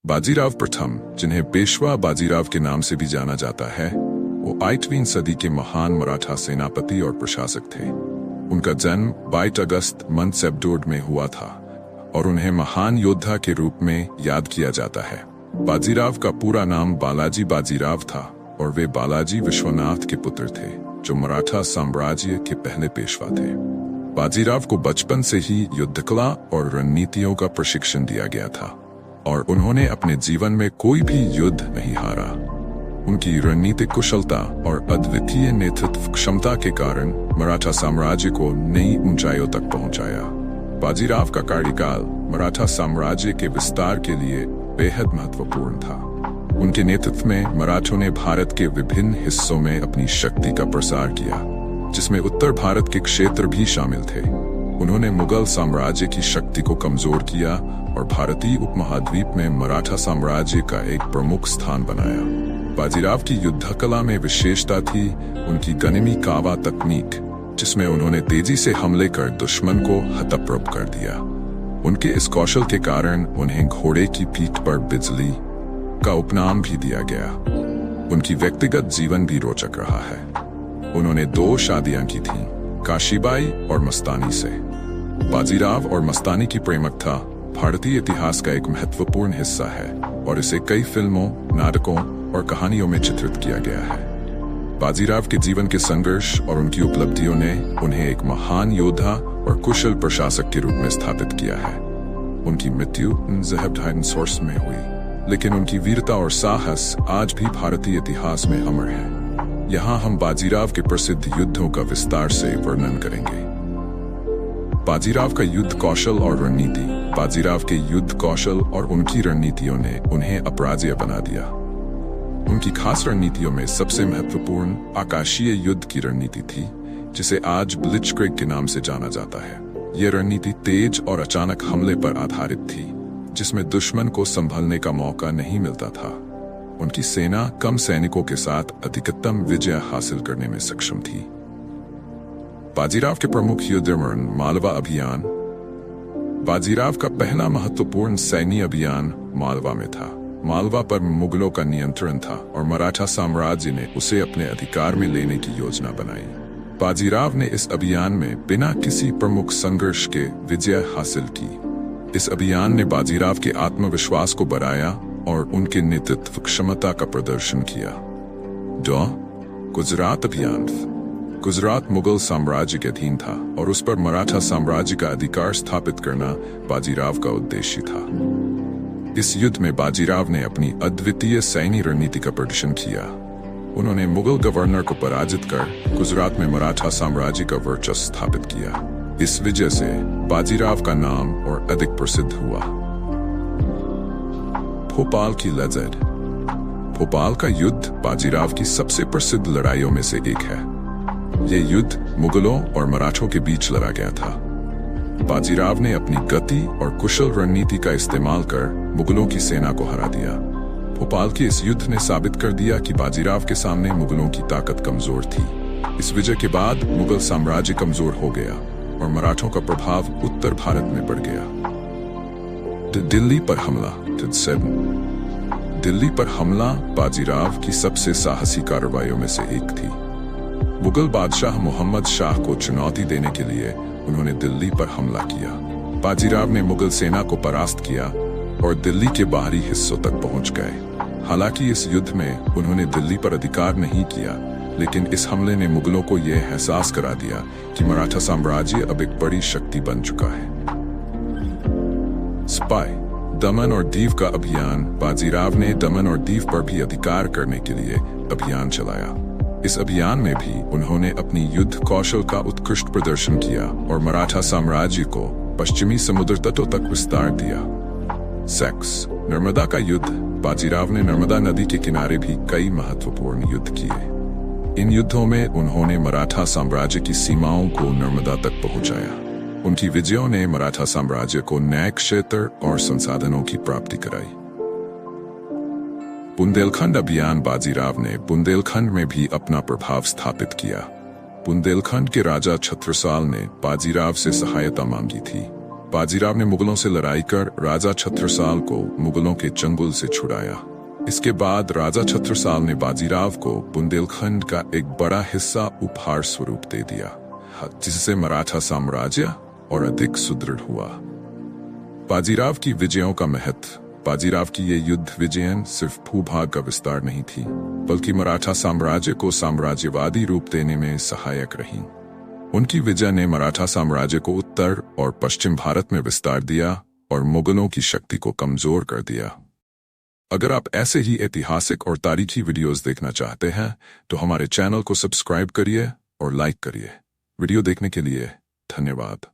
बाजीराव प्रथम, जिन्हें पेशवा बाजीराव के नाम से भी जाना जाता है, वो 8वीं सदी के महान मराठा सेनापति और प्रशासक थे। उनका जन्म 22 अगस्त मनसेबडोड में हुआ था और उन्हें महान योद्धा के रूप में याद किया जाता है। बाजीराव का पूरा नाम बालाजी बाजीराव था और वे बालाजी विश्वनाथ के पुत्र थे, जो मराठा साम्राज्य के पहले पेशवा थे। बाजीराव को बचपन से ही युद्धकला और रणनीतियों का प्रशिक्षण दिया गया था और उन्होंने अपने जीवन में कोई भी युद्ध नहीं हारा। उनकी रणनीतिक कुशलता और अद्वितीय नेतृत्व क्षमता के कारण मराठा साम्राज्य को नई ऊंचाइयों तक पहुंचाया। बाजीराव का कार्यकाल मराठा साम्राज्य के विस्तार के लिए बेहद महत्वपूर्ण था। उनके नेतृत्व में मराठों ने भारत के विभिन्न हिस्सों में अपनी शक्ति का प्रसार किया, जिसमें उत्तर भारत के क्षेत्र भी शामिल थे। उन्होंने मुगल साम्राज्य की शक्ति को कमजोर किया और भारतीय उपमहाद्वीप में मराठा साम्राज्य का एक प्रमुख स्थान बनाया। बाजीराव की युद्धकला में विशेषता थी उनकी गनिमी कावा तकनीक, जिसमें उन्होंने तेजी से हमले कर दुश्मन को हतप्रभ कर दिया। उनके इस कौशल के कारण उन्हें घोड़े की पीठ पर बिजली का उपनाम भी दिया गया। उनकी व्यक्तिगत जीवन भी रोचक रहा है। उन्होंने 2 शादियां की थीं, काशीबाई और मस्तानी से। बाजीराव और मस्तानी की प्रेमकथा भारतीय इतिहास का एक महत्वपूर्ण हिस्सा है और इसे कई फिल्मों, नाटकों और कहानियों में चित्रित किया गया है। बाजीराव के जीवन के संघर्ष और उनकी उपलब्धियों ने उन्हें एक महान योद्धा और कुशल प्रशासक के रूप में स्थापित किया है। उनकी मृत्यु सोर्स में हुई, लेकिन उनकी वीरता और साहस आज भी भारतीय इतिहास में अमर है। यहाँ हम बाजीराव के प्रसिद्ध युद्धों का विस्तार से वर्णन करेंगे। बाजीराव का युद्ध कौशल और रणनीति। बाजीराव के युद्ध कौशल और उनकी रणनीतियों ने उन्हें अपराजेय बना दिया। उनकी खास रणनीतियों में सबसे महत्वपूर्ण आकाशीय युद्ध की रणनीति थी, जिसे आज ब्लिट्जक्रिग के नाम से जाना जाता है। यह रणनीति तेज और अचानक हमले पर आधारित थी, जिसमें दुश्मन को संभलने का मौका नहीं मिलता था। उनकी सेना कम सैनिकों के साथ अधिकतम विजय हासिल करने में सक्षम थी। बाजीराव के प्रमुख युद्ध मालवा अभियान। बाजीराव का पहला महत्वपूर्ण सैन्य अभियान मालवा में था। मालवा पर मुगलों का नियंत्रण था और मराठा साम्राज्य ने उसे अपने अधिकार में लेने की योजना बनाई। बाजीराव ने इस अभियान में बिना किसी प्रमुख संघर्ष के विजय हासिल की। इस अभियान ने बाजीराव के आत्मविश्वास को बढ़ाया और उनके नेतृत्व क्षमता का प्रदर्शन किया। गुजरात अभियान। गुजरात मुगल साम्राज्य के अधीन था और उस पर मराठा साम्राज्य का अधिकार स्थापित करना बाजीराव का उद्देश्य था। इस युद्ध में बाजीराव ने अपनी अद्वितीय सैन्य रणनीति का प्रदर्शन किया। उन्होंने मुगल गवर्नर को पराजित कर गुजरात में मराठा साम्राज्य का वर्चस्व स्थापित किया। इस विजय से बाजीराव का नाम और अधिक प्रसिद्ध हुआ। भोपाल की लड़ाई। भोपाल का युद्ध बाजीराव की सबसे प्रसिद्ध लड़ाइयों में से एक है। यह युद्ध मुगलों और मराठों के बीच लड़ा गया था। बाजीराव ने अपनी गति और कुशल रणनीति का इस्तेमाल कर मुगलों की सेना को हरा दिया। भोपाल के इस युद्ध ने साबित कर दिया कि बाजीराव के सामने मुगलों की ताकत कमजोर थी। इस विजय के बाद मुगल साम्राज्य कमजोर हो गया और मराठों का प्रभाव उत्तर भारत में बढ़ गया। दिल्ली पर हमला। दिल्ली पर हमला बाजीराव की सबसे साहसी कार्रवाइयों में से एक थी। मुगल बादशाह मोहम्मद शाह को चुनौती देने के लिए उन्होंने दिल्ली पर हमला किया। बाजीराव ने मुगल सेना को परास्त किया और दिल्ली के बाहरी हिस्सों तक पहुंच गए। हालांकि इस युद्ध में उन्होंने दिल्ली पर अधिकार नहीं किया, लेकिन इस हमले ने मुगलों को यह एहसास करा दिया कि मराठा साम्राज्य अब एक बड़ी शक्ति बन चुका है। स्पाई। दमन और दीव का अभियान। बाजीराव ने दमन और दीव पर भी अधिकार करने के लिए अभियान चलाया। इस अभियान में भी उन्होंने अपनी युद्ध कौशल का उत्कृष्ट प्रदर्शन किया और मराठा साम्राज्य को पश्चिमी समुद्र तटों तक विस्तार दिया। सेक्स। नर्मदा का युद्ध। बाजीराव ने नर्मदा नदी के किनारे भी कई महत्वपूर्ण युद्ध किए। इन युद्धों में उन्होंने मराठा साम्राज्य की सीमाओं को नर्मदा तक पहुंचाया। उनकी विजयों ने मराठा साम्राज्य को नए क्षेत्र और संसाधनों की प्राप्ति कराई। बुंदेलखंड अभियान। बाजीराव ने बुंदेलखंड में भी अपना प्रभाव स्थापित किया। बुंदेलखंड के राजा छत्रसाल ने बाजीराव से सहायता मांगी थी। बाजीराव ने मुगलों से लड़ाई कर राजा छत्रसाल को मुगलों के चंगुल से छुड़ाया। इसके बाद राजा छत्रसाल ने बाजीराव को बुंदेलखंड का एक बड़ा हिस्सा उपहार स्वरूप दे दिया, जिससे मराठा साम्राज्य और अधिक सुदृढ़ हुआ। बाजीराव की विजयों का महत्व। बाजीराव की ये युद्ध विजयन सिर्फ भूभाग का विस्तार नहीं थी, बल्कि मराठा साम्राज्य को साम्राज्यवादी रूप देने में सहायक रही। उनकी विजय ने मराठा साम्राज्य को उत्तर और पश्चिम भारत में विस्तार दिया और मुगलों की शक्ति को कमजोर कर दिया। अगर आप ऐसे ही ऐतिहासिक और तारीखी वीडियोस देखना चाहते हैं तो हमारे चैनल को सब्सक्राइब करिए और लाइक करिए। वीडियो देखने के लिए धन्यवाद।